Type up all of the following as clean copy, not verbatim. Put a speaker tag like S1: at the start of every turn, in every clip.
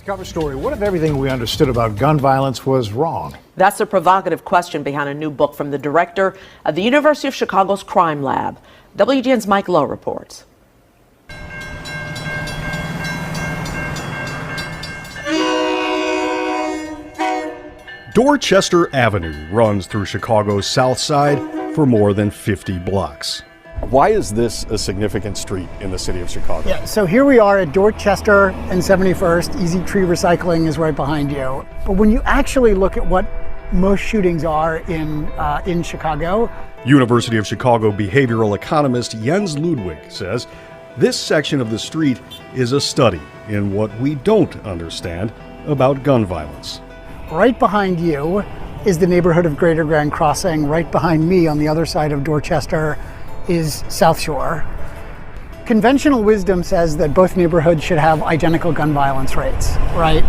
S1: Cover story. What if everything we understood about gun violence was wrong?
S2: That's the provocative question behind a new book from the director of the University of Chicago's Crime Lab. WGN's Mike Lowe reports.
S3: Dorchester Avenue runs through Chicago's South Side for more than 50 blocks. Why is this a significant street in the city of Chicago?
S4: Yeah, so here we are at Dorchester and 71st. Easy Tree Recycling is right behind you. But when you actually look at what most shootings are in Chicago.
S3: University of Chicago behavioral economist Jens Ludwig says this section of the street is a study in what we don't understand about gun violence.
S4: Right behind you is the neighborhood of Greater Grand Crossing. Right behind me on the other side of Dorchester is South Shore. Conventional wisdom says that both neighborhoods should have identical gun violence rates, right?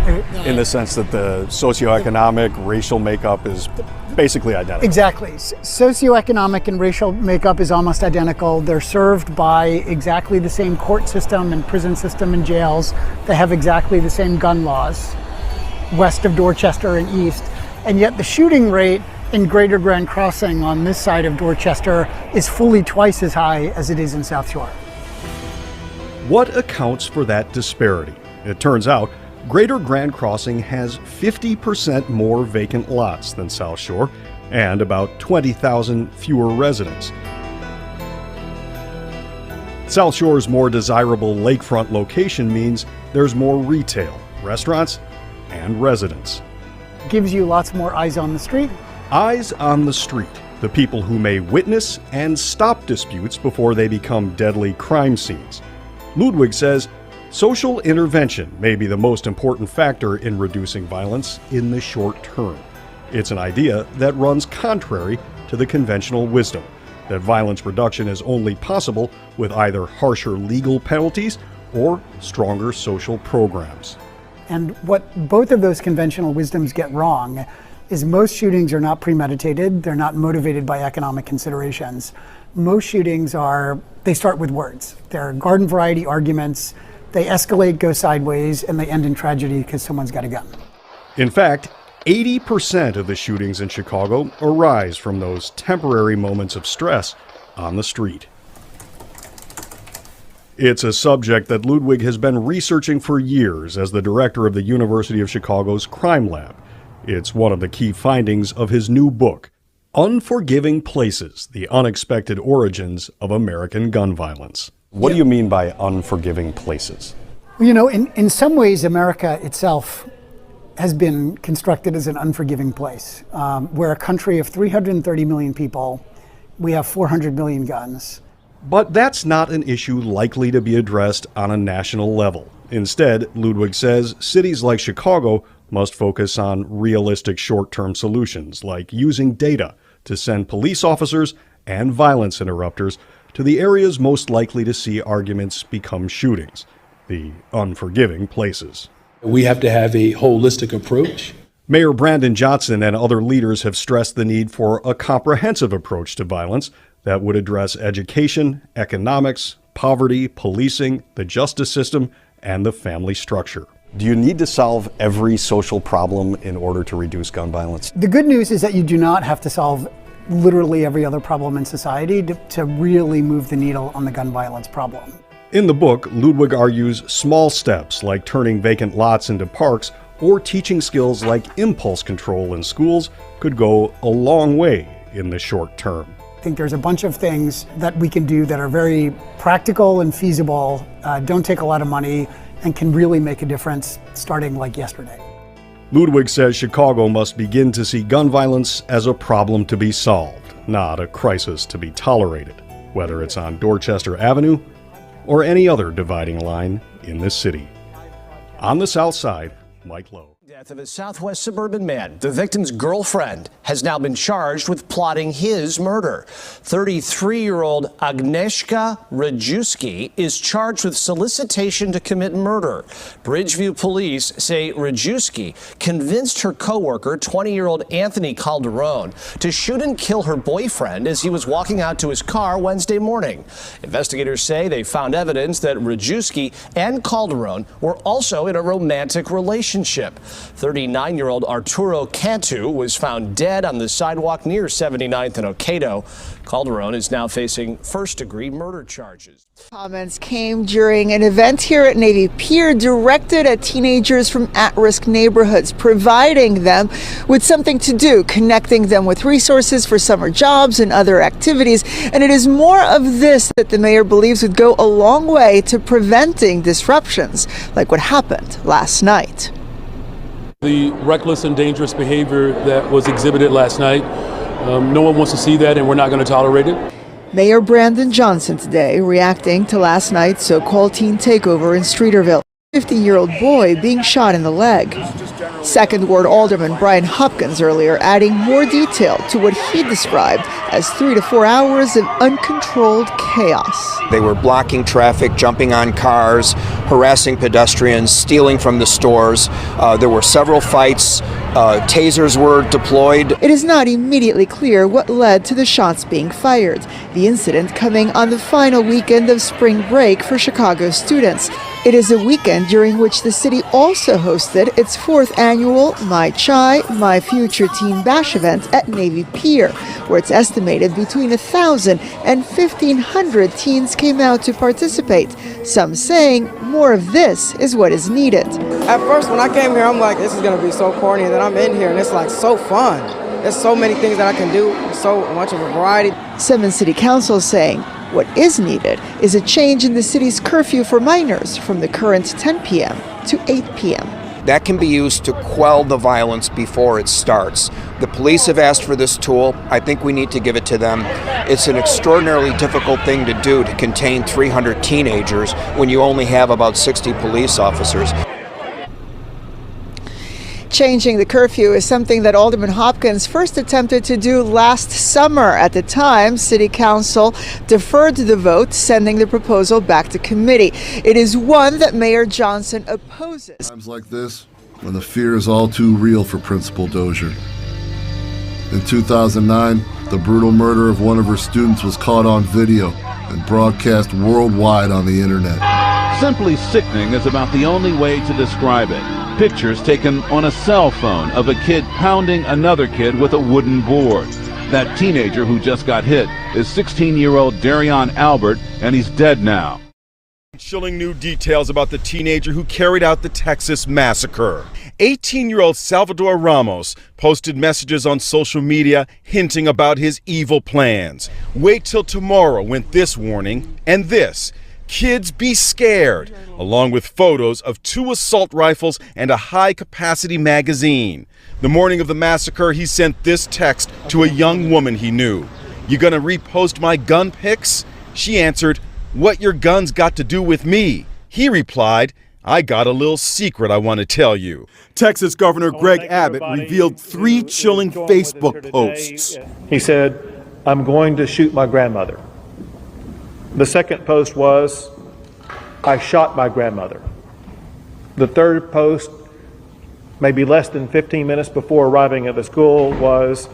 S3: In the sense that the socioeconomic, racial makeup is basically identical.
S4: Exactly. Socioeconomic and racial makeup is almost identical. They're served by exactly the same court system and prison system and jails. They have exactly the same gun laws, west of Dorchester and east. And yet the shooting rate in Greater Grand Crossing on this side of Dorchester is fully twice as high as it is in South Shore.
S3: What accounts for that disparity? It turns out Greater Grand Crossing has 50% more vacant lots than South Shore and about 20,000 fewer residents. South Shore's more desirable lakefront location means there's more retail, restaurants, and residents.
S4: Gives you lots more eyes on the street.
S3: Eyes on the street, the people who may witness and stop disputes before they become deadly crime scenes. Ludwig says social intervention may be the most important factor in reducing violence in the short term. It's an idea that runs contrary to the conventional wisdom that violence reduction is only possible with either harsher legal penalties or stronger social programs.
S4: And what both of those conventional wisdoms get wrong is most shootings are not premeditated. They're not motivated by economic considerations. Most shootings they start with words. They're garden variety arguments. They escalate, go sideways, and they end in tragedy because someone's got a gun.
S3: In fact, 80% of the shootings in Chicago arise from those temporary moments of stress on the street. It's a subject that Ludwig has been researching for years as the director of the University of Chicago's Crime Lab. It's one of the key findings of his new book, Unforgiving Places: The Unexpected Origins of American Gun Violence. What do you mean by unforgiving places?
S4: You know, in some ways, America itself has been constructed as an unforgiving place. We're a country of 330 million people. We have 400 million guns.
S3: But that's not an issue likely to be addressed on a national level. Instead, Ludwig says cities like Chicago must focus on realistic short-term solutions, like using data to send police officers and violence interrupters to the areas most likely to see arguments become shootings, the unforgiving places.
S5: We have to have a holistic approach.
S3: Mayor Brandon Johnson and other leaders have stressed the need for a comprehensive approach to violence that would address education, economics, poverty, policing, the justice system, and the family structure. Do you need to solve every social problem in order to reduce gun violence?
S4: The good news is that you do not have to solve literally every other problem in society to really move the needle on the gun violence problem.
S3: In the book, Ludwig argues small steps like turning vacant lots into parks or teaching skills like impulse control in schools could go a long way in the short term.
S4: I think there's a bunch of things that we can do that are very practical and feasible, don't take a lot of money, and can really make a difference starting like yesterday.
S3: Ludwig says Chicago must begin to see gun violence as a problem to be solved, not a crisis to be tolerated, whether it's on Dorchester Avenue or any other dividing line in this city. On the South Side, Mike Lowe.
S6: Death of a Southwest suburban man. The victim's girlfriend has now been charged with plotting his murder. 33-year-old Agnieszka Rajewski is charged with solicitation to commit murder. Bridgeview police say Rajewski convinced her coworker, 20-year-old Anthony Calderon, to shoot and kill her boyfriend as he was walking out to his car Wednesday morning. Investigators say they found evidence that Rajewski and Calderon were also in a romantic relationship. 39-year-old Arturo Cantu was found dead on the sidewalk near 79th and Ocato. Calderon is now facing first-degree murder charges.
S7: Comments came during an event here at Navy Pier directed at teenagers from at-risk neighborhoods, providing them with something to do, connecting them with resources for summer jobs and other activities. And it is more of this that the mayor believes would go a long way to preventing disruptions like what happened last night.
S5: The reckless and dangerous behavior that was exhibited last night, no one wants to see that, and we're not going to tolerate it.
S7: Mayor Brandon Johnson today reacting to last night's so-called teen takeover in Streeterville. 15-year-old boy being shot in the leg. Second Ward Alderman Brian Hopkins earlier adding more detail to what he described as 3 to 4 hours of uncontrolled chaos.
S8: They were blocking traffic, jumping on cars, harassing pedestrians, stealing from the stores. There were several fights. Tasers were deployed.
S7: It is not immediately clear what led to the shots being fired. The incident coming on the final weekend of spring break for Chicago students. It is a weekend during which the city also hosted its 4th annual My Chai, My Future Teen Bash event at Navy Pier, where it's estimated between 1,000 and 1,500 teens came out to participate. Some saying more of this is what is needed.
S9: At first, when I came here, I'm like, this is going to be so corny, and then I'm in here, and it's like so fun. There's so many things that I can do, so much of a variety.
S7: Simmons City Council saying what is needed is a change in the city's curfew for minors from the current 10 p.m. to 8 p.m.
S8: That can be used to quell the violence before it starts. The police have asked for this tool. I think we need to give it to them. It's an extraordinarily difficult thing to do, to contain 300 teenagers when you only have about 60 police officers.
S7: Changing the curfew is something that Alderman Hopkins first attempted to do last summer. At the time, City Council deferred the vote, sending the proposal back to committee. It is one that Mayor Johnson opposes.
S10: Times like this, when the fear is all too real for Principal Dozier. In 2009, the brutal murder of one of her students was caught on video and broadcast worldwide on the internet.
S11: Simply sickening is about the only way to describe it. Pictures taken on a cell phone of a kid pounding another kid with a wooden board. That teenager who just got hit is 16-year-old Darion Albert, and he's dead now.
S3: Chilling new details about the teenager who carried out the Texas massacre. 18-year-old Salvador Ramos posted messages on social media hinting about his evil plans. Wait till tomorrow when this warning and this. Kids be scared, along with photos of 2 assault rifles and a high-capacity magazine. The morning of the massacre, he sent this text to a young woman he knew. "You gonna repost my gun pics?" She answered, "What your guns got to do with me?" He replied, "I got a little secret I want to tell you." Texas Governor Greg Abbott revealed 3 chilling Facebook posts.
S12: He said, "I'm going to shoot my grandmother." The second post was, "I shot my grandmother." The third post, maybe less than 15 minutes before arriving at the school, was,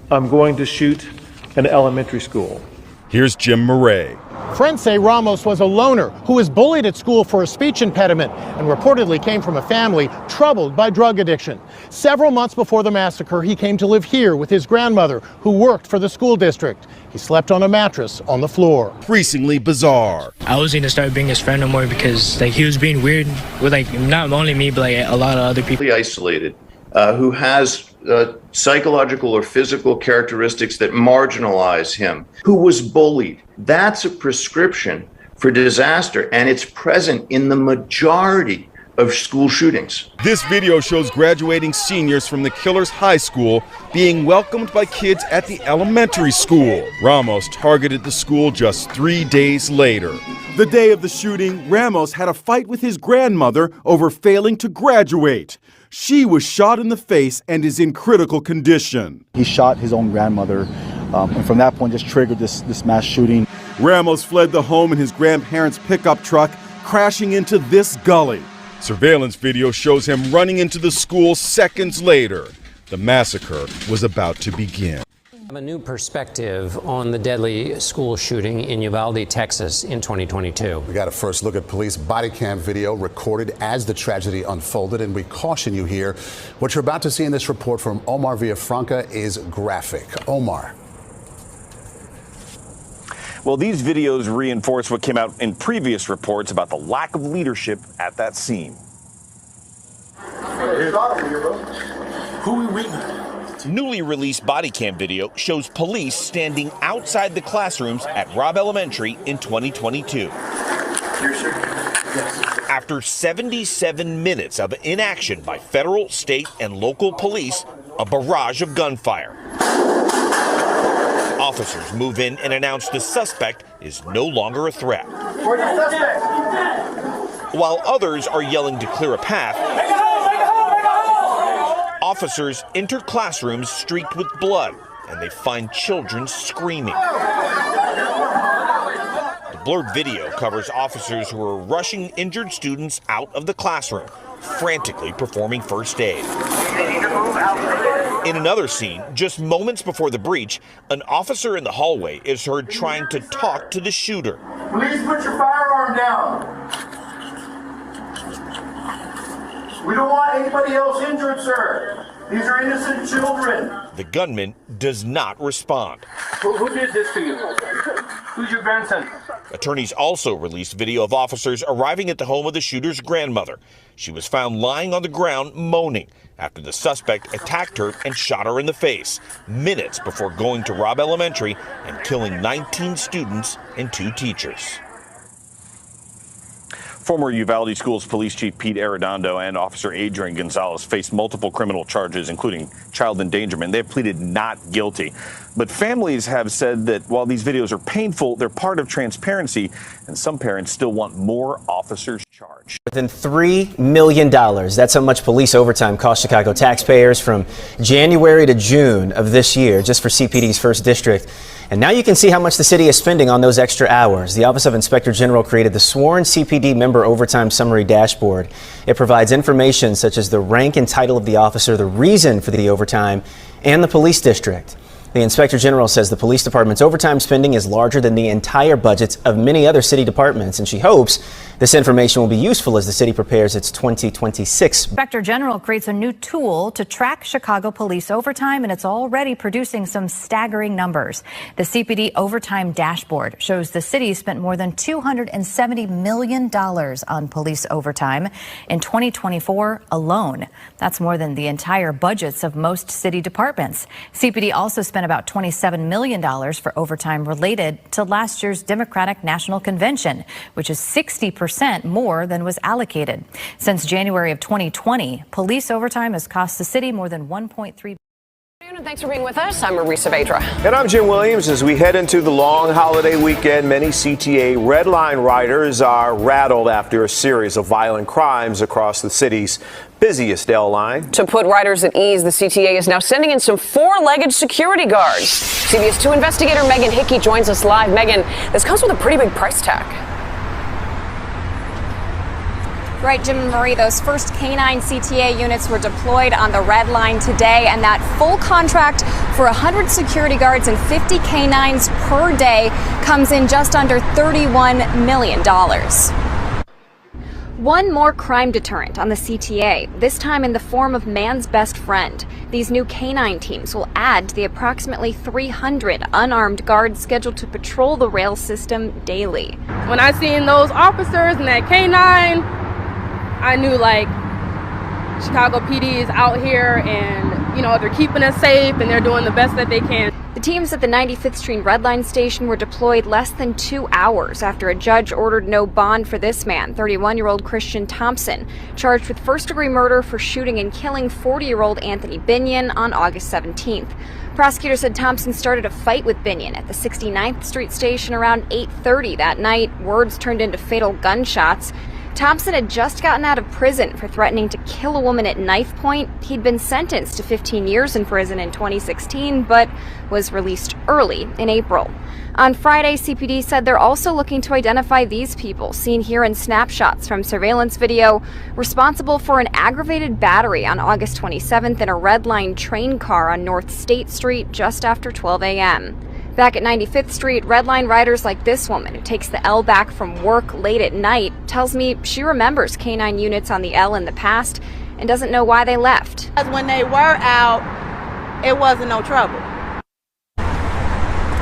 S12: "I'm going to shoot an elementary school."
S3: Here's Jim Murray.
S13: Friends say Ramos was a loner who was bullied at school for a speech impediment and reportedly came from a family troubled by drug addiction. Several months before the massacre, he came to live here with his grandmother, who worked for the school district. He slept on a mattress on the floor.
S3: Increasingly bizarre.
S14: I was going to start being his friend no more because he was being weird with not only me, but a lot of other people.
S15: Isolated, who has psychological or physical characteristics that marginalize him, who was bullied. That's a prescription for disaster, and it's present in the majority of school shootings.
S16: This video shows graduating seniors from the killer's high school being welcomed by kids at the elementary school. Ramos targeted the school just 3 days later.
S17: The day of the shooting, Ramos had a fight with his grandmother over failing to graduate. She was shot in the face and is in critical condition.
S18: He shot his own grandmother, and from that point just triggered this mass shooting.
S17: Ramos fled the home in his grandparents' pickup truck, crashing into this gully.
S16: Surveillance video shows him running into the school seconds later. The massacre was about to begin.
S19: A new perspective on the deadly school shooting in Uvalde, Texas in 2022.
S20: We got a first look at police body cam video recorded as the tragedy unfolded, and we caution you here. What you're about to see in this report from Omar Villafranca is graphic. Omar.
S21: Well, these videos reinforce what came out in previous reports about the lack of leadership at that scene.
S22: Who are we waiting? Newly released body cam video shows police standing outside the classrooms at Robb Elementary in 2022. After 77 minutes of inaction by federal, state, and local police, a barrage of gunfire. Officers move in and announce the suspect is no longer a threat. While others are yelling to clear a path, officers enter classrooms streaked with blood, and they find children screaming. The blurred video covers officers who are rushing injured students out of the classroom, frantically performing first aid. In another scene, just moments before the breach, an officer in the hallway is heard trying to talk to the shooter.
S23: Please put your firearm down. We don't want anybody else injured, sir. These are innocent children.
S22: The gunman does not respond.
S23: Who did this to you? Who's your grandson?
S22: Attorneys also released video of officers arriving at the home of the shooter's grandmother. She was found lying on the ground moaning after the suspect attacked her and shot her in the face, minutes before going to Robb Elementary and killing 19 students and 2 teachers.
S21: Former Uvalde Schools Police Chief Pete Arredondo and Officer Adrian Gonzalez faced multiple criminal charges, including child endangerment. They have pleaded not guilty. But families have said that while these videos are painful, they're part of transparency, and some parents still want more officers charged.
S24: More than $3 million. That's how much police overtime cost Chicago taxpayers from January to June of this year, just for CPD's first district. And now you can see how much the city is spending on those extra hours. The Office of Inspector General created the Sworn CPD Member Overtime Summary Dashboard. It provides information such as the rank and title of the officer, the reason for the overtime, and the police district. The Inspector General says the police department's overtime spending is larger than the entire budgets of many other city departments, and she hopes this information will be useful as the city prepares its 2026.
S25: Inspector General creates a new tool to track Chicago police overtime, and it's already producing some staggering numbers. The CPD Overtime Dashboard shows the city spent more than $270 million on police overtime in 2024 alone. That's more than the entire budgets of most city departments. CPD also spent about $27 million for overtime related to last year's Democratic National Convention, which is 60% more than was allocated. Since January of 2020, police overtime has cost the city more than $1.3 billion.
S26: And thanks for being with us. I'm Marisa Vedra.
S27: And I'm Jim Williams. As we head into the long holiday weekend, many CTA Red Line riders are rattled after a series of violent crimes across the city's busiest L line.
S26: To put riders at ease, the CTA is now sending in some 4-legged security guards. CBS 2 investigator Megan Hickey joins us live. Megan, this comes with a pretty big price tag.
S28: Right, Jim and Marie, those first K9 CTA units were deployed on the Red Line today, and that full contract for 100 security guards and 50 K9s per day comes in just under $31 million. One more crime deterrent on the CTA, this time in the form of Man's Best Friend. These new K9 teams will add to the approximately 300 unarmed guards scheduled to patrol the rail system daily.
S29: When I seen those officers and that K9, I knew like Chicago PD is out here and, you know, they're keeping us safe and they're doing the best that they can.
S28: The teams at the 95th Street Red Line station were deployed less than 2 hours after a judge ordered no bond for this man, 31-year-old Christian Thompson, charged with first-degree murder for shooting and killing 40-year-old Anthony Binion on August 17th. Prosecutors said Thompson started a fight with Binion at the 69th Street station around 8:30 that night. Words turned into fatal gunshots. Thompson had just gotten out of prison for threatening to kill a woman at knife point. He'd been sentenced to 15 years in prison in 2016, but was released early in April. On Friday, CPD said they're also looking to identify these people, seen here in snapshots from surveillance video, responsible for an aggravated battery on August 27th in a Red Line train car on North State Street just after 12 a.m. Back at 95th Street, Red Line riders like this woman who takes the L back from work late at night tells me she remembers K-9 units on the L in the past and doesn't know why they left.
S1: When they were out, it wasn't no trouble.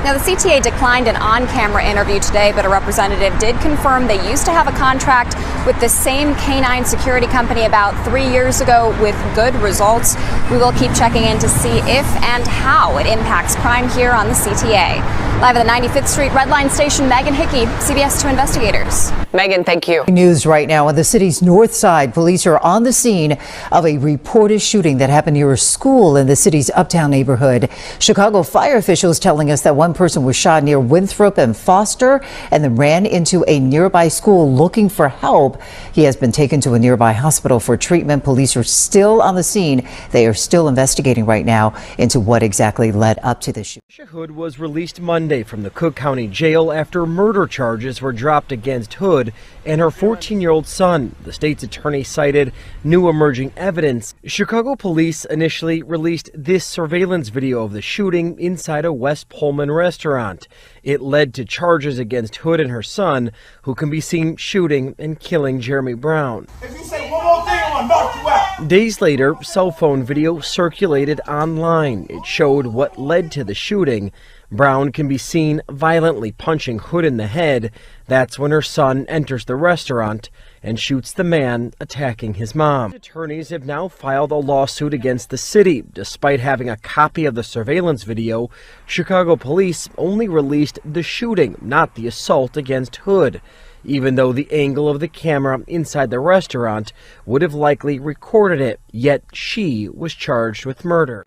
S28: Now, the CTA declined an on-camera interview today, but a representative did confirm they used to have a contract with the same K-9 security company about 3 years ago with good results. We will keep checking in to see if and how it impacts crime here on the CTA. Live at the 95th Street Red Line station, Megan Hickey, CBS 2 Investigators.
S26: Megan, thank you.
S2: News right now on the city's north side. Police are on the scene of a reported shooting that happened near a school in the city's Uptown neighborhood. Chicago fire officials telling us that one person was shot near Winthrop and Foster and then ran into a nearby school looking for help. He has been taken to a nearby hospital for treatment. Police are still on the scene. They are still investigating right now into what exactly led up to the shooting.
S4: Tricia Hood was released Monday from the Cook County Jail after murder charges were dropped against Hood and her 14-year-old son. The state's attorney cited new emerging evidence. Chicago police initially released this surveillance video of the shooting inside a West Pullman restaurant. It led to charges against Hood and her son, who can be seen shooting and killing Jeremy Brown.
S23: If you say one more thing, I'm gonna knock you out.
S4: Days later, cell phone video circulated online. It showed what led to the shooting. Brown can be seen violently punching Hood in the head. That's when her son enters the restaurant and shoots the man attacking his mom. Attorneys have now filed a lawsuit against the city. Despite having a copy of the surveillance video, Chicago police only released the shooting, not the assault against Hood, even though the angle of the camera inside the restaurant would have likely recorded it. Yet she was charged with murder.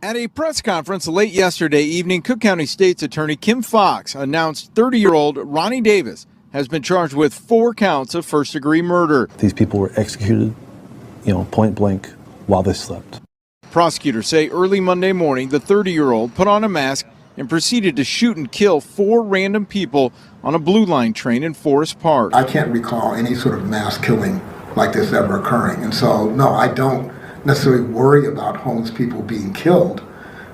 S5: At a press conference late yesterday evening, Cook County State's Attorney Kim Fox announced 30-year-old Ronnie Davis has been charged with 4 counts of first-degree murder.
S6: These people were executed, point blank while they slept.
S5: Prosecutors say early Monday morning, the 30-year-old put on a mask and proceeded to shoot and kill 4 random people on a Blue Line train in Forest Park.
S7: I can't recall any sort of mass killing like this ever occurring. And so, no, I don't necessarily worry about homeless people being killed,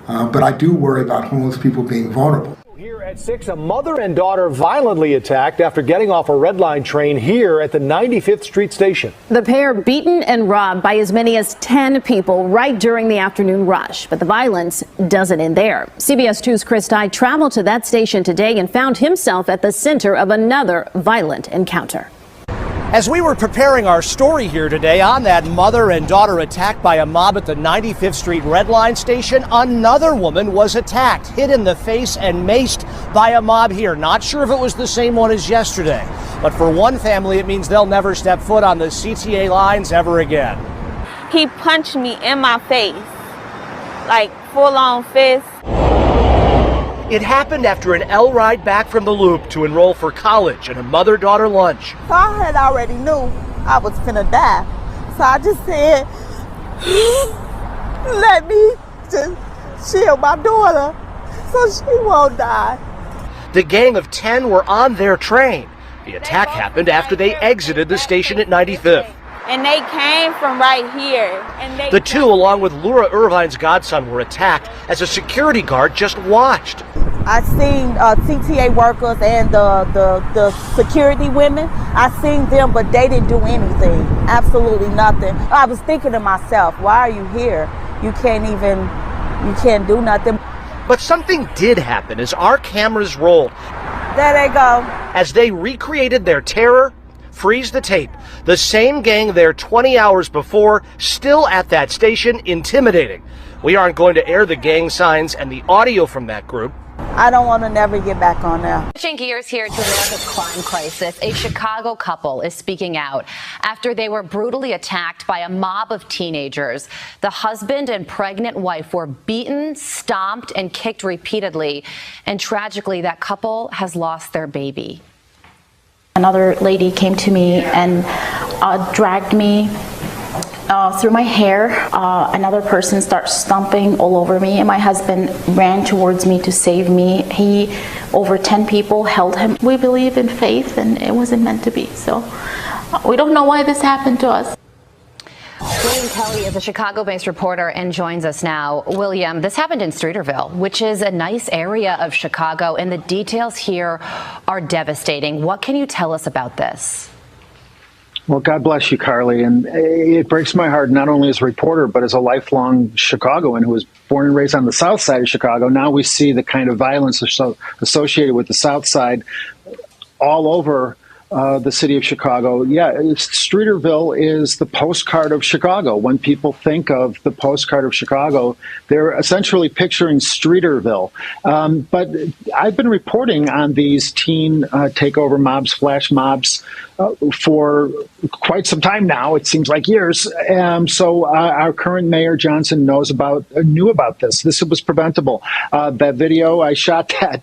S7: but I do worry about homeless people being vulnerable.
S8: Here at 6, a mother and daughter violently attacked after getting off a Red Line train here at the 95th Street station.
S9: The pair beaten and robbed by as many as 10 people right during the afternoon rush. But the violence doesn't end there. CBS 2's Chris Dye traveled to that station today and found himself at the center of another violent encounter.
S8: As we were preparing our story here today on that mother and daughter attack by a mob at the 95th Street Red Line station, another woman was attacked, hit in the face and maced by a mob here. Not sure if it was the same one as yesterday, but for one family, it means they'll never step foot on the CTA lines ever again.
S10: He punched me in my face, like full-on fist.
S8: It happened after an L ride back from the Loop to enroll for college and a mother-daughter lunch.
S1: So I had already knew I was finna die. So I just said, let me just shield my daughter so she won't die.
S8: The gang of 10 were on their train. The attack happened after they exited the station at 95th.
S10: And they came from right here. And
S8: The two, along with Laura Irvine's godson, were attacked as a security guard just watched.
S1: I seen CTA workers and the security women. I seen them, but they didn't do anything. Absolutely nothing. I was thinking to myself, why are you here? You can't do nothing.
S8: But something did happen as our cameras rolled.
S1: There they go.
S8: As they recreated their terror, freeze the tape. The same gang there 20 hours before, still at that station, intimidating. We aren't going to air the gang signs and the audio from that group.
S1: I don't want to never get back on there.
S3: Switching gears here to America's crime crisis, a Chicago couple is speaking out after they were brutally attacked by a mob of teenagers. The husband and pregnant wife were beaten, stomped, and kicked repeatedly. And tragically, that couple has lost their baby.
S11: Another lady came to me and dragged me through my hair. Another person started stomping all over me, and my husband ran towards me to save me. Over 10 people held him. We believe in faith, and it wasn't meant to be. So we don't know why this happened to us.
S3: William Kelly is a Chicago-based reporter and joins us now. William, this happened in Streeterville, which is a nice area of Chicago, and the details here are devastating. What can you tell us about this?
S12: Well, God bless you, Carly. And it breaks my heart, not only as a reporter, but as a lifelong Chicagoan who was born and raised on the south side of Chicago. Now we see the kind of violence associated with the south side all over the city of Chicago. Yeah, Streeterville is the postcard of Chicago. When people think of the postcard of Chicago, they're essentially picturing Streeterville. But I've been reporting on these teen takeover mobs, flash mobs, for quite some time now. It seems like years. So our current mayor, Johnson, knew about this. This was preventable. That video, I shot that.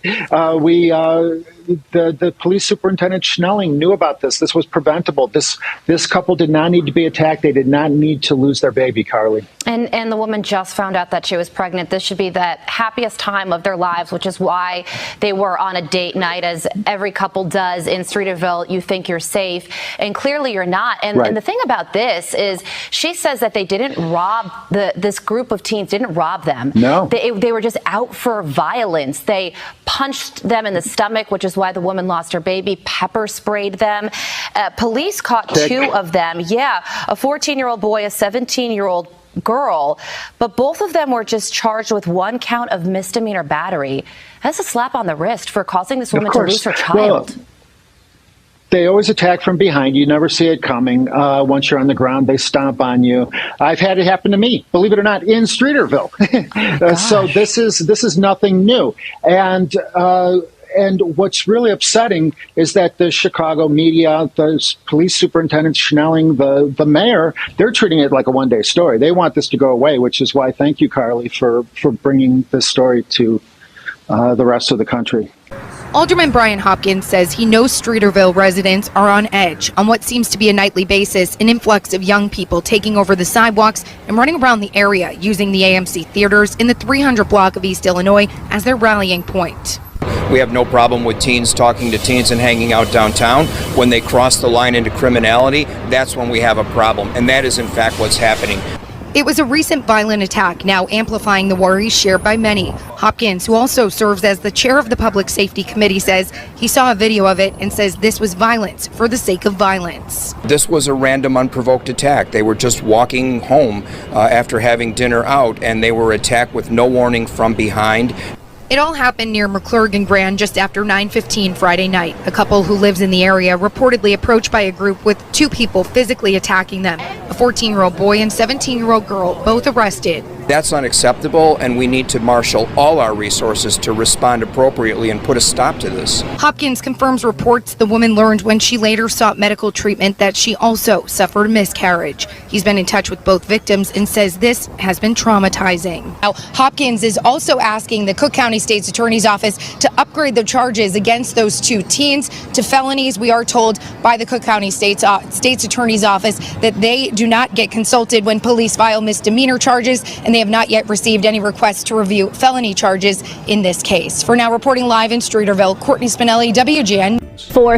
S12: The police superintendent Schnelling knew about this. This was preventable. This couple did not need to be attacked. They did not need to lose their baby, Carly.
S3: And the woman just found out that she was pregnant. This should be the happiest time of their lives, which is why they were on a date night, as every couple does in Streeterville. You think you're safe, and clearly you're not. And, and the thing about this is, she says that they didn't rob this group of teens. Didn't rob them.
S12: No,
S3: they were just out for violence. They punched them in the stomach, which is why the woman lost her baby. Pepper sprayed them. Police caught two of them. Yeah, a 14-year-old boy, a 17-year-old girl, but both of them were just charged with one count of misdemeanor battery. That's a slap on the wrist for causing this woman to lose her child.
S12: Well, they always attack from behind. You never see it coming. Once you're on the ground, they stomp on you. I've had it happen to me, believe it or not, in Streeterville. So this is nothing new. And what's really upsetting is that the Chicago media, the police superintendent Schnelling, the mayor, they're treating it like a one-day story. They want this to go away, which is why thank you, Carly, for bringing this story to the rest of the country.
S13: Alderman Brian Hopkins says he knows Streeterville residents are on edge on what seems to be a nightly basis, an influx of young people taking over the sidewalks and running around the area using the AMC theaters in the 300 block of East Illinois as their rallying point.
S14: We have no problem with teens talking to teens and hanging out downtown. When they cross the line into criminality, that's when we have a problem. And that is, in fact, what's happening.
S13: It was a recent violent attack, now amplifying the worries shared by many. Hopkins, who also serves as the chair of the Public Safety Committee, says he saw a video of it and says this was violence for the sake of violence.
S14: This was a random, unprovoked attack. They were just walking home after having dinner out, and they were attacked with no warning from behind.
S13: It all happened near McClurg and Grand just after 9:15 Friday night. A couple who lives in the area reportedly approached by a group with two people physically attacking them. A 14-year-old boy and 17-year-old girl, both arrested.
S14: That's unacceptable, and we need to marshal all our resources to respond appropriately and put a stop to this.
S13: Hopkins confirms reports the woman learned when she later sought medical treatment that she also suffered a miscarriage. He's been in touch with both victims and says this has been traumatizing. Now, Hopkins is also asking the Cook County State's Attorney's Office to upgrade the charges against those two teens to felonies. We are told by the Cook County State's Attorney's Office that they do not get consulted when police file misdemeanor charges, and they have not yet received any requests to review felony charges in this case. For now, reporting live in Streeterville, Courtney Spinelli, WGN.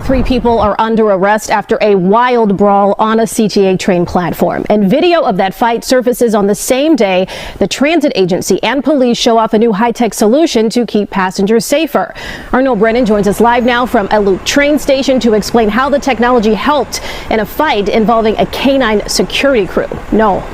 S9: Three people are under arrest after a wild brawl on a CTA train platform. And video of that fight surfaces on the same day the transit agency and police show off a new high-tech solution to keep passengers safer. Arnold Brennan joins us live now from a Loop train station to explain how the technology helped in a fight involving a canine security crew. No.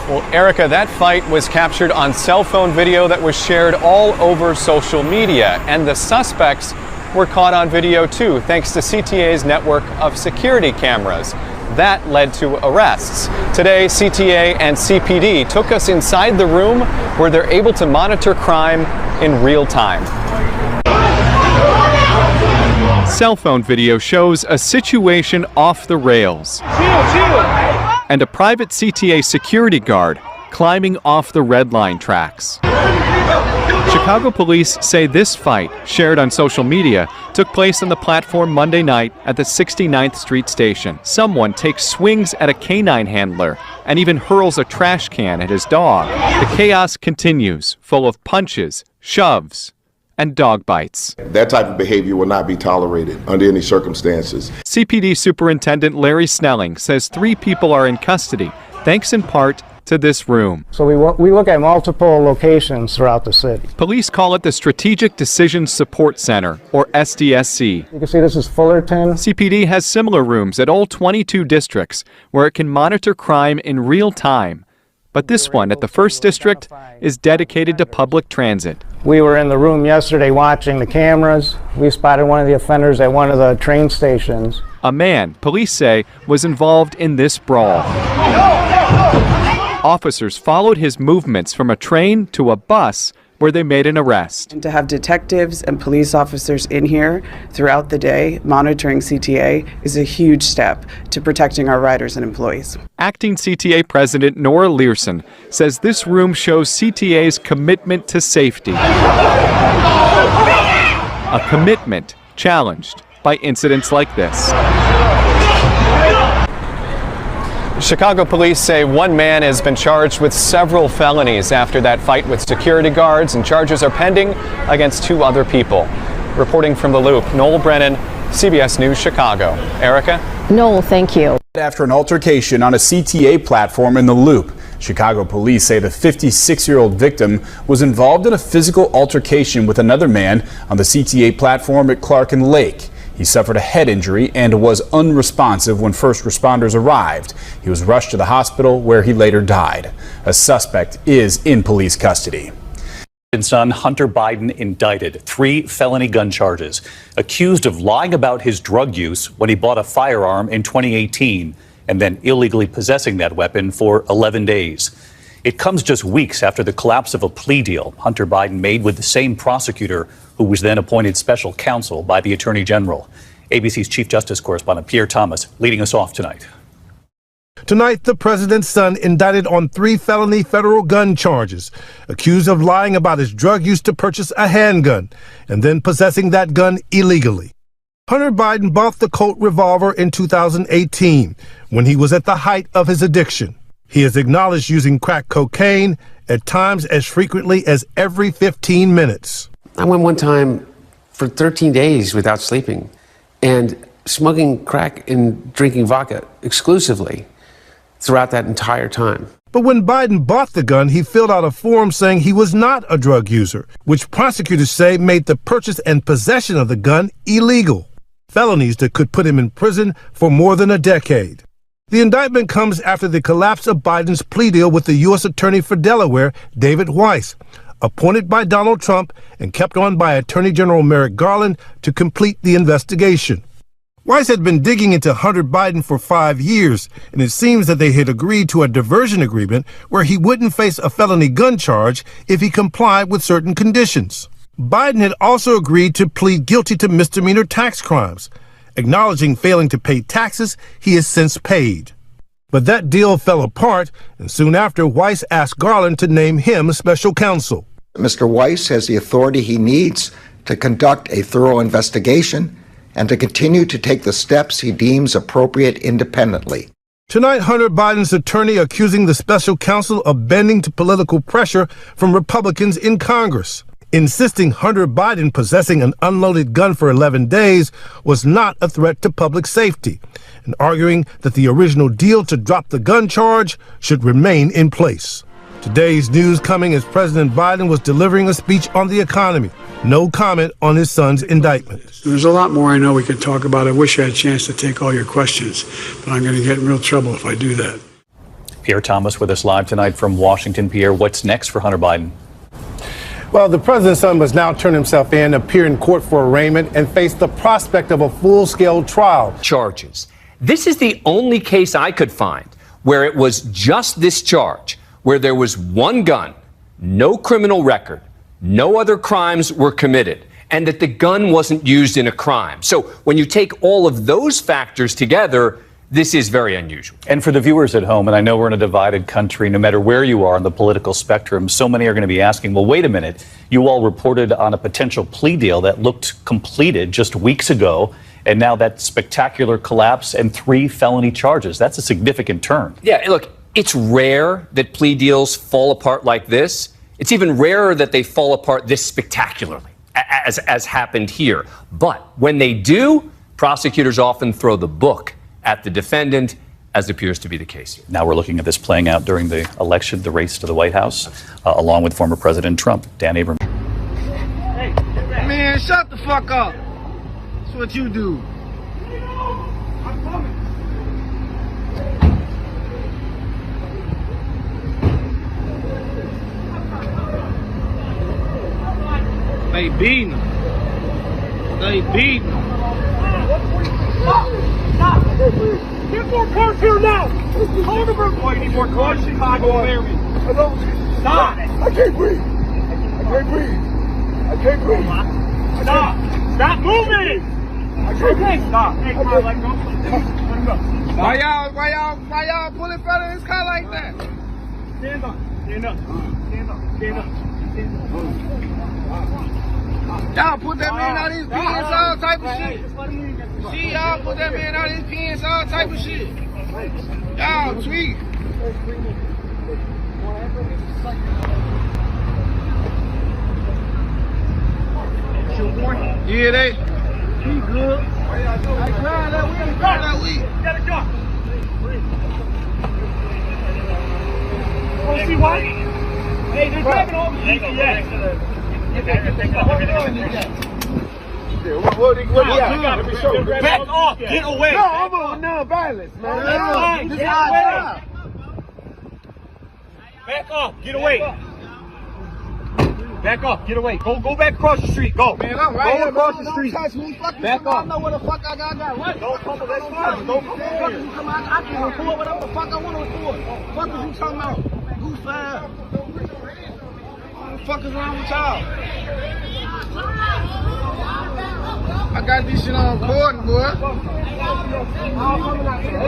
S15: Well, Erica, that fight was captured on cell phone video that was shared all over social media, and the suspects were caught on video too, thanks to CTA's network of security cameras. That led to arrests. Today, CTA and CPD took us inside the room where they're able to monitor crime in real time. Cell phone video shows a situation off the rails. And a private CTA security guard climbing off the red line tracks. Chicago police say this fight, shared on social media, took place on the platform Monday night at the 69th Street station. Someone takes swings at a canine handler and even hurls a trash can at his dog. The chaos continues, full of punches, shoves, and dog bites.
S16: That type of behavior will not be tolerated under any circumstances.
S15: CPD Superintendent Larry Snelling says 3 people are in custody, thanks in part to this room.
S17: So we look at multiple locations throughout the city.
S15: Police call it the Strategic Decisions Support Center, or SDSC.
S17: You can see this is Fullerton.
S15: CPD has similar rooms at all 22 districts where it can monitor crime in real time. But this one at the 1st District is dedicated to public transit.
S17: We were in the room yesterday watching the cameras. We spotted one of the offenders at one of the train stations.
S15: A man, police say, was involved in this brawl. Officers followed his movements from a train to a bus where they made an arrest.
S18: And to have detectives and police officers in here throughout the day monitoring CTA is a huge step to protecting our riders and employees.
S15: Acting CTA President Nora Learson says this room shows CTA's commitment to safety. A commitment challenged by incidents like this. Chicago police say one man has been charged with several felonies after that fight with security guards, and charges are pending against 2 other people. Reporting from the Loop, Noel Brennan, CBS News, Chicago. Erica?
S9: Noel, thank you.
S19: After an altercation on a CTA platform in the Loop, Chicago police say the 56-year-old victim was involved in a physical altercation with another man on the CTA platform at Clark and Lake. He suffered a head injury and was unresponsive when first responders arrived. He was rushed to the hospital where he later died. A suspect is in police custody.
S20: Son Hunter Biden indicted 3 felony gun charges, accused of lying about his drug use when he bought a firearm in 2018 and then illegally possessing that weapon for 11 days. It comes just weeks after the collapse of a plea deal Hunter Biden made with the same prosecutor who was then appointed special counsel by the Attorney General. ABC's Chief Justice correspondent Pierre Thomas leading us off tonight.
S21: Tonight, the president's son indicted on 3 felony federal gun charges, accused of lying about his drug use to purchase a handgun and then possessing that gun illegally. Hunter Biden bought the Colt revolver in 2018 when he was at the height of his addiction. He has acknowledged using crack cocaine at times as frequently as every 15 minutes.
S22: I went one time for 13 days without sleeping and smoking crack and drinking vodka exclusively throughout that entire time.
S21: But when Biden bought the gun, he filled out a form saying he was not a drug user, which prosecutors say made the purchase and possession of the gun illegal. Felonies that could put him in prison for more than a decade. The indictment comes after the collapse of Biden's plea deal with the U.S. Attorney for Delaware, David Weiss, appointed by Donald Trump and kept on by Attorney General Merrick Garland to complete the investigation. Weiss had been digging into Hunter Biden for 5 years, and it seems that they had agreed to a diversion agreement where he wouldn't face a felony gun charge if he complied with certain conditions. Biden had also agreed to plead guilty to misdemeanor tax crimes. Acknowledging failing to pay taxes, he has since paid. But that deal fell apart, and soon after, Weiss asked Garland to name him special counsel.
S24: Mr. Weiss has the authority he needs to conduct a thorough investigation and to continue to take the steps he deems appropriate independently.
S21: Tonight, Hunter Biden's attorney accusing the special counsel of bending to political pressure from Republicans in Congress, insisting Hunter Biden possessing an unloaded gun for 11 days was not a threat to public safety, and arguing that the original deal to drop the gun charge should remain in place. Today's news coming as President Biden was delivering a speech on the economy. No comment on his son's indictment.
S25: There's a lot more I know we could talk about. I wish I had a chance to take all your questions, but I'm going to get in real trouble if I do that.
S20: Pierre Thomas with us live tonight from Washington. Pierre, what's next for Hunter Biden?
S21: Well, the president's son must now turn himself in, appear in court for arraignment, and face the prospect of a full-scale trial.
S2: Charges. This is the only case I could find where it was just this charge, where there was one gun, no criminal record, no other crimes were committed, and that the gun wasn't used in a crime. So when you take all of those factors together, this is very unusual.
S20: And for the viewers at home, and I know we're in a divided country, no matter where you are on the political spectrum, so many are going to be asking, well, wait a minute, you all reported on a potential plea deal that looked completed just weeks ago, and now that spectacular collapse and 3 felony charges. That's a significant turn.
S2: Yeah, look, it's rare that plea deals fall apart like this. It's even rarer that they fall apart this spectacularly, as happened here. But when they do, prosecutors often throw the book at the defendant, as appears to be the case here.
S20: Now we're looking at this playing out during the election, the race to the White House, along with former President Trump. Dan Abrams.
S4: Hey, man, shut the fuck up. That's what you do. I'm coming. They beating him. They beating him. Stop! Get more cars here now! Hold them. Boy, you need more cars. Chicago area. Stop! I can't breathe. I can't breathe. I can't breathe. Stop! Stop moving! I can't breathe. Stop. Hey, come on, let go. Let go. Why y'all pull in front of this car like that? Stand up. Stand up. Stand up. Stand up. Y'all put that man out his pants, all type of shit. See, y'all put that man out his pants, all type of shit. Y'all tweet. Yeah, they. He good. I cried that week. That week. Gotta go. Oh, see why? Hey, they're driving over GPS. Back off! Get away! No, I'm on non-violence, man. Back off! Get away! Back off! Get away! Go back across the street! Go! Man, I'm right here. Across the street! Don't touch me! Back off! I know what the fuck I got right. Don't come up. That's fine. Don't come up. I can record whatever the fuck I want to record. What is you talking about? Who's fine? What the fuck is wrong with y'all? I got this shit on recording, boy.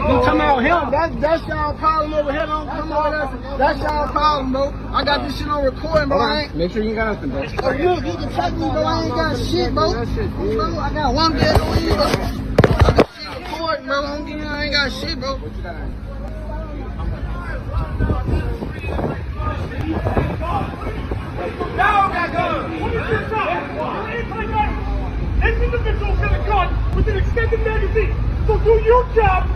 S4: You come out him. That's y'all problem over here. Don't come over there. That's y'all problem, bro. I got this shit on recording, bro. Make sure you got nothing, bro. Oh, look, you can check me, bro. I ain't got shit, bro. I got one bag of weed, bro. I got shit recording, bro. I ain't got shit, bro. Y'all got guns. What is this up? This individual's got a gun with an extended magazine. So do your job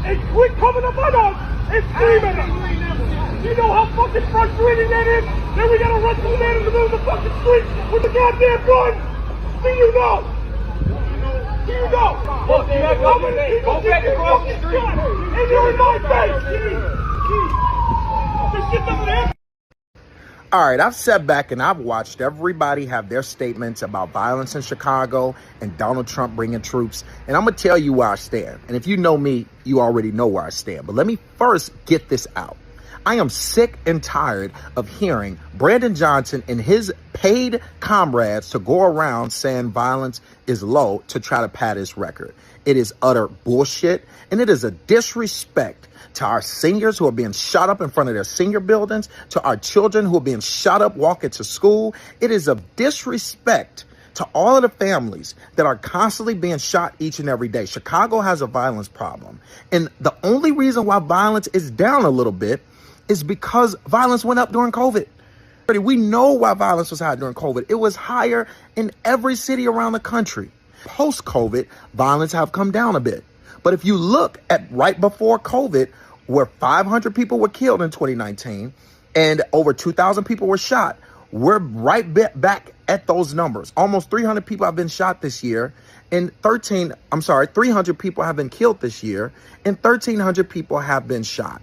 S4: and quit coming up on us and screaming at us. You know how fucking frustrating that is? Then we gotta run through that in the middle of the fucking street with the goddamn gun. Do you know? Do you know? Look, how many people get across the street? And you're in my face. This shit doesn't happen.
S5: All right, I've sat back and I've watched everybody have their statements about violence in Chicago and Donald Trump bringing troops. And I'm going to tell you where I stand. And if you know me, you already know where I stand. But let me first get this out. I am sick and tired of hearing Brandon Johnson and his paid comrades to go around saying violence is low to try to pad his record. It is utter bullshit, and it is a disrespect to our seniors who are being shot up in front of their senior buildings, to our children who are being shot up walking to school. It is a disrespect to all of the families that are constantly being shot each and every day. Chicago has a violence problem. And the only reason why violence is down a little bit is because violence went up during COVID. We know why violence was high during COVID. It was higher in every city around the country. Post-COVID, violence have come down a bit. But if you look at right before COVID, where 500 people were killed in 2019 and over 2,000 people were shot, we're right back at those numbers. Almost 300 people have been shot this year, and 300 people have been killed this year, and 1,300 people have been shot.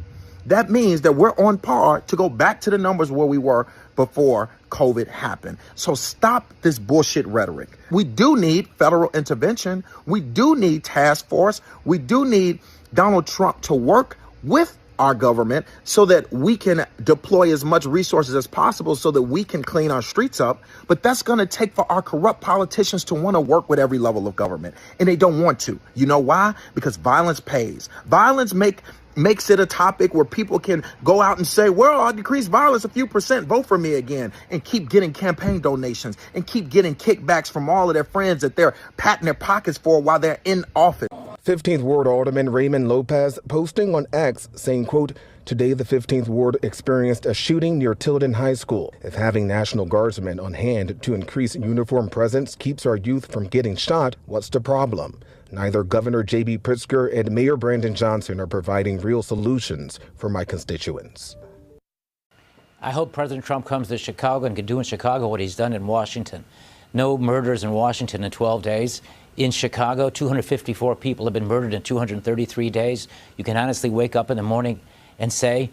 S5: that means that we're on par to go back to the numbers where we were before COVID happened. So stop this bullshit rhetoric. We do need federal intervention. We do need task force. We do need Donald Trump to work with our government so that we can deploy as much resources as possible so that we can clean our streets up. But that's going to take for our corrupt politicians to want to work with every level of government. And they don't want to. You know why? Because violence pays. Violence makes it a topic where people can go out and say, well, I'll decrease violence a few percent, vote for me again, and keep getting campaign donations and keep getting kickbacks from all of their friends that they're patting their pockets for while they're in office.
S6: 15th Ward Alderman Raymond Lopez posting on X saying, quote, today the 15th Ward experienced a shooting near Tilden High School. If having National Guardsmen on hand to increase uniform presence keeps our youth from getting shot, what's the problem? Neither Governor J.B. Pritzker and Mayor Brandon Johnson are providing real solutions for my constituents.
S7: I hope President Trump comes to Chicago and can do in Chicago what he's done in Washington. No murders in Washington in 12 days. In Chicago, 254 people have been murdered in 233 days. You can honestly wake up in the morning and say,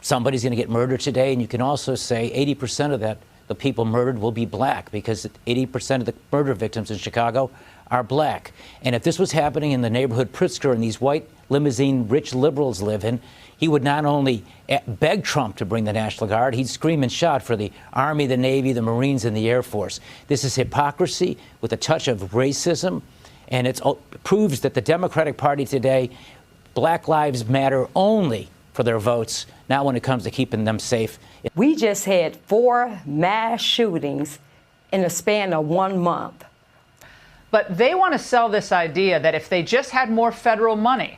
S7: somebody's going to get murdered today. And you can also say 80% of that, the people murdered will be black, because 80% of the murder victims in Chicago are black. And if this was happening in the neighborhood Pritzker and these white limousine rich liberals live in, he would not only beg Trump to bring the National Guard, he'd scream and shout for the Army, the Navy, the Marines, and the Air Force. This is hypocrisy with a touch of racism, and it proves that the Democratic Party today, Black Lives Matter only for their votes, not when it comes to keeping them safe.
S8: We just had 4 mass shootings in the span of 1 month.
S10: But they want to sell this idea that if they just had more federal money,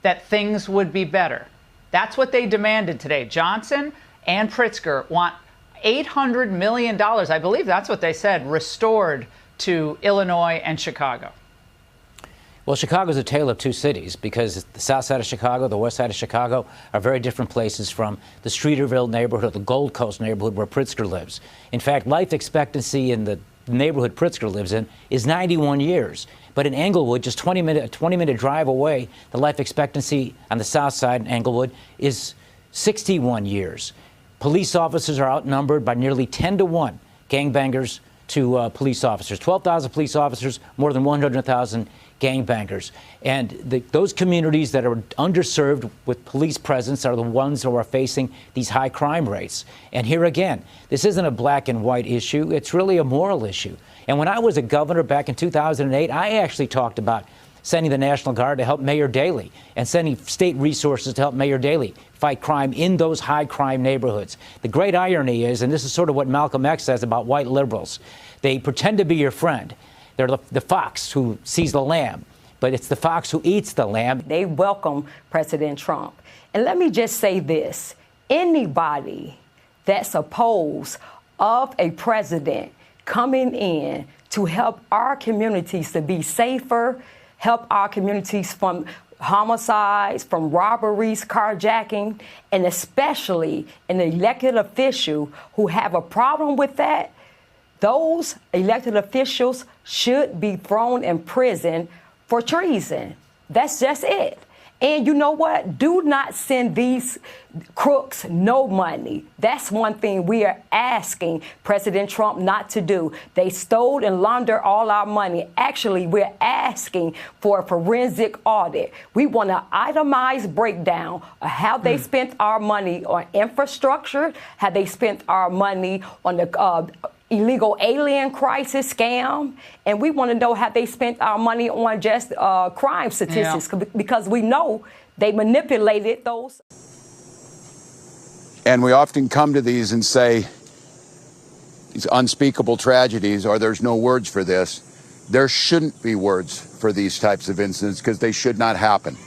S10: that things would be better. That's what they demanded today. Johnson and Pritzker want $800 million, I believe that's what they said, restored to Illinois and Chicago.
S7: Well, Chicago's a tale of two cities, because the south side of Chicago, the west side of Chicago are very different places from the Streeterville neighborhood or the Gold Coast neighborhood where Pritzker lives. In fact, life expectancy in the neighborhood Pritzker lives in is 91 years. But in Englewood, just a 20-minute drive away, the life expectancy on the south side in Englewood is 61 years. Police officers are outnumbered by nearly 10-to-1, gangbangers to police officers. 12,000 police officers, more than 100,000 gangbangers. And those communities that are underserved with police presence are the ones who are facing these high crime rates. And here again, this isn't a black and white issue. It's really a moral issue. And when I was a governor back in 2008, I actually talked about sending the National Guard to help Mayor Daley and sending state resources to help Mayor Daley fight crime in those high crime neighborhoods. The great irony is, and this is sort of what Malcolm X says about white liberals, they pretend to be your friend. They're the fox who sees the lamb, but it's the fox who eats the lamb.
S8: They welcome President Trump. And let me just say this, anybody that's opposed of a president coming in to help our communities to be safer, help our communities from homicides, from robberies, carjacking, and especially an elected official who have a problem with that, those elected officials should be thrown in prison for treason. That's just it. And you know what? Do not send these crooks no money. That's one thing we are asking President Trump not to do. They stole and laundered all our money. Actually, we're asking for a forensic audit. We want an itemized breakdown of how they spent our money on infrastructure, how they spent our money on the illegal alien crisis scam, and we want to know how they spent our money on just crime statistics, because we know they manipulated those.
S23: And we often come to these and say, these unspeakable tragedies, or there's no words for this. There shouldn't be words for these types of incidents because they should not happen.